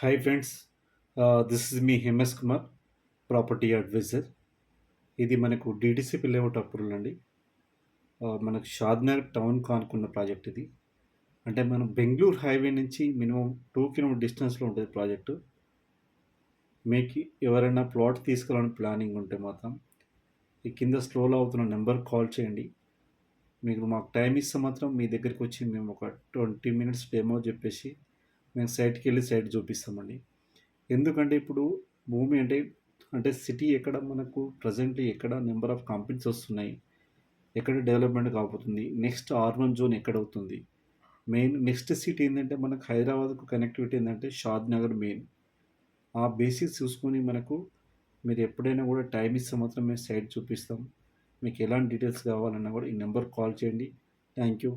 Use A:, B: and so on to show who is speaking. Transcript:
A: Hi friends, this is me Hemas Kumar, property advisor. ఇది మనకు DTCP layout approval అండి. మనకు షాద్నగర్ టౌన్‌కు ఆనుకున్న ప్రాజెక్ట్ ఇది. అంటే మనం బెంగుళూరు హైవే నుంచి మినిమమ్ 2 కిలోమీటర్ డిస్టెన్స్‌లో ఉంటది ప్రాజెక్టు. మీకు ఎవరైనా ప్లాట్ తీసుకోవాలని ప్లానింగ్ ఉంటే మాత్రం ఈ కింద స్క్రోల్ అవుతున్న నెంబర్‌కి కాల్ చేయండి. మీకు మాకు టైమ్ ఇస్తే మాత్రం మీ దగ్గరికొచ్చి మేము ఒక 20 మినిట్స్ డెమో చెప్పేసి మేము సైట్‌కెళ్ళి సైట్ చూపిస్తామండి. ఎందుకంటే ఇప్పుడు భూమి అంటే సిటీ ఎక్కడ మనకు ప్రెజెంట్‌లీ ఎక్కడ నంబర్ ఆఫ్ కంపెనీస్ వస్తున్నాయి. ఎక్కడ డెవలప్‌మెంట్ కాబోతుంది. నెక్స్ట్ R1 జోన్ ఎక్కడవుతుంది. మెయిన్ నెక్స్ట్ సిటీ ఏందంటే మనకు హైదరాబాద్‌కు కనెక్టివిటీ ఏందంటే షాద్ నగర్ మెయిన్. ఆ బేసిస్ చూసుకొని మనకు మీరు ఎప్పుడైనా కూడా టైమ్ ఇస్తే మాత్రం మేము సైట్ చూపిస్తాం. మీకు ఎలాంటి డీటెయిల్స్ కావాలన్నా కూడా ఈ నంబర్‌కి కాల్ చేయండి. Thank you.